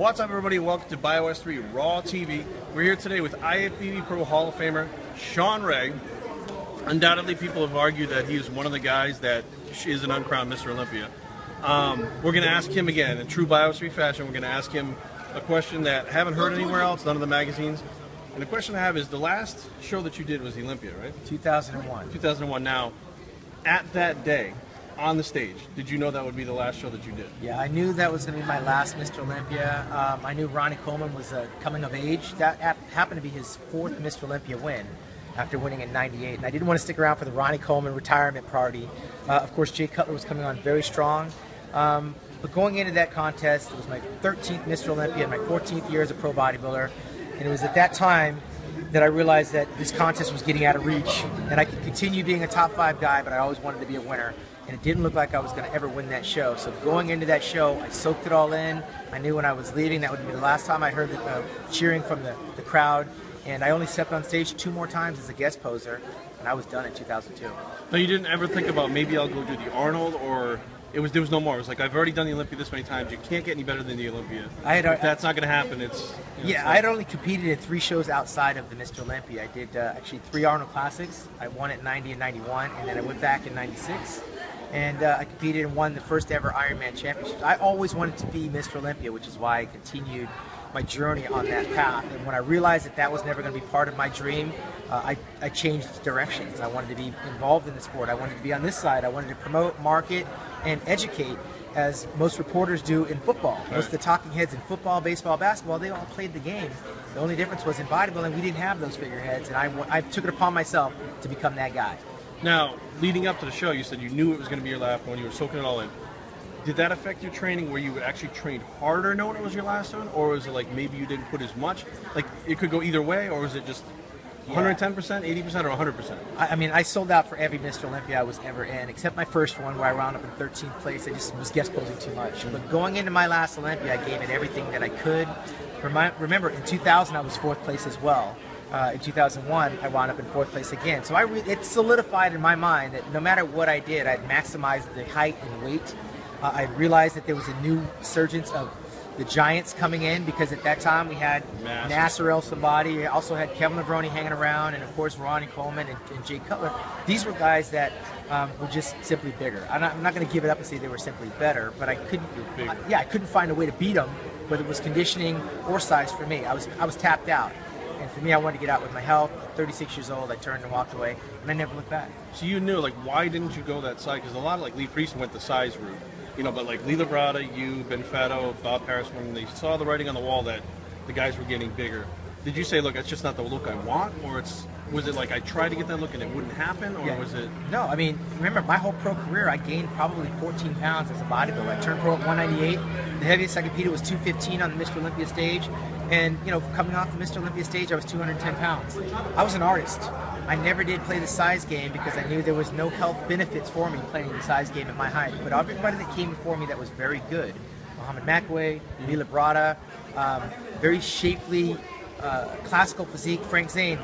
What's up, everybody? Welcome to Bios3 Raw TV. We're here today with IFBB Pro Hall of Famer Shawn. Undoubtedly, people have argued that he is one of the guys that is an uncrowned Mr. Olympia. We're going to ask him again, in true Bios3 fashion, we're going to ask him a question that I haven't heard anywhere else, none of the magazines. And the question I have is, the last show that you did was the Olympia, right? 2001. 2001. Now, at that day, on the stage, did you know that would be the last show that you did? Yeah, I knew that was going to be my last Mr. Olympia. I knew Ronnie Coleman was coming of age. That happened to be his fourth Mr. Olympia win after winning in '98. And I didn't want to stick around for the Ronnie Coleman retirement party. Of course, Jay Cutler was coming on very strong. But going into that contest, it was my 13th Mr. Olympia and my 14th year as a pro bodybuilder. And it was at that time that I realized that this contest was getting out of reach. And I could continue being a top 5 guy, but I always wanted to be a winner. And it didn't look like I was going to ever win that show. So going into that show, I soaked it all in. I knew when I was leaving that would be the last time I heard the cheering from the crowd. And I only stepped on stage 2 more times as a guest poser, and I was done in 2002. No, you didn't ever think about maybe I'll go do the Arnold, or there was no more. It was like, I've already done the Olympia this many times. You can't get any better than the Olympia. If that's not going to happen, it's... Yeah, I had only competed in 3 shows outside of the Mr. Olympia. I did actually 3 Arnold Classics. I won at 90 and 91, and then I went back in 96. And I competed and won the first ever Ironman Championship. I always wanted to be Mr. Olympia, which is why I continued my journey on that path. And when I realized that that was never going to be part of my dream, I changed directions. I wanted to be involved in the sport. I wanted to be on this side. I wanted to promote, market, and educate, as most reporters do in football. Right. Most of the talking heads in football, baseball, basketball, they all played the game. The only difference was in bodybuilding, we didn't have those figureheads, and I took it upon myself to become that guy. Now, leading up to the show, you said you knew it was going to be your last one. You were soaking it all in. Did that affect your training, where you would actually train harder knowing it was your last one? Or was it like maybe you didn't put as much? Like, it could go either way, or was it just 110%, 80%, or 100%? I mean, I sold out for every Mr. Olympia I was ever in, except my first one where I wound up in 13th place. I just was guest posing too much. But going into my last Olympia, I gave it everything that I could. Remember, in 2000, I was 4th place as well. In 2001, I wound up in 4th place again. So it solidified in my mind that no matter what I did, I'd maximized the height and weight. I realized that there was a new resurgence of the giants coming in, because at that time we had Nasser El-Sabati, we also had Kevin Levrone hanging around, and of course Ronnie Coleman and Jay Cutler. These were guys that were just simply bigger. I'm not going to give it up and say they were simply better, but I couldn't find a way to beat them, whether it was conditioning or size for me. I was tapped out. And for me, I wanted to get out with my health. At 36 years old, I turned and walked away, and I never looked back. So you knew, like, why didn't you go that side? Because a lot of, like, Lee Priest went the size route. You know, but like Lee Labrada, you, Ben Fetto, Bob Harris, when they saw the writing on the wall that the guys were getting bigger, did you say, look, it's just not the look I want? Or was it like I tried to get that look and it wouldn't happen? Or was it... No, I mean, remember, my whole pro career, I gained probably 14 pounds as a bodybuilder. I turned pro at 198. The heaviest I competed was 215 on the Mr. Olympia stage. And, you know, coming off the Mr. Olympia stage, I was 210 pounds. I was an artist. I never did play the size game because I knew there was no health benefits for me playing the size game at my height. But everybody that came before me that was very good, Muhammad McAway, Lee Labrada, very shapely, classical physique, Frank Zane,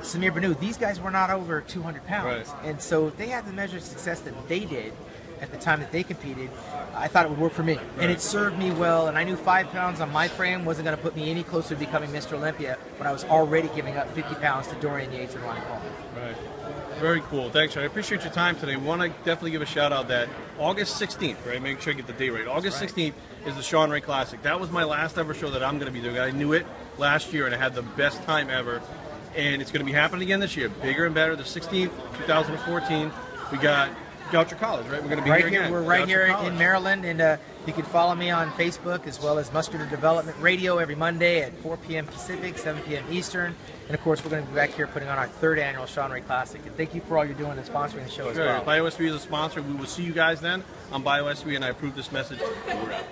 Samir Banu, these guys were not over 200 pounds. Right. And so they had the measure of success that they did at the time that they competed. I thought it would work for me. Right. And it served me well, and I knew 5 pounds on my frame wasn't going to put me any closer to becoming Mr. Olympia when I was already giving up 50 pounds to Dorian Yates and Ronnie Coleman. Right. Very cool. Thanks, Shawn. I appreciate your time today. We want to definitely give a shout out that August 16th, right? Make sure you get the date right. August 16th is the Shawn Classic. That was my last ever show that I'm going to be doing. I knew it last year, and I had the best time ever. And it's going to be happening again this year. Bigger and better. The 16th, 2014. We got Goucher College, right? We're going to be here again. We're right here in Maryland, and you can follow me on Facebook as well as Muscular Development Radio every Monday at 4 p.m. Pacific, 7 p.m. Eastern. And of course, we're going to be back here putting on our 3rd annual Shawn Classic. And thank you for all you're doing and sponsoring the show as well. Bios3 is a sponsor. We will see you guys then on Bios3, and I approve this message. We're out.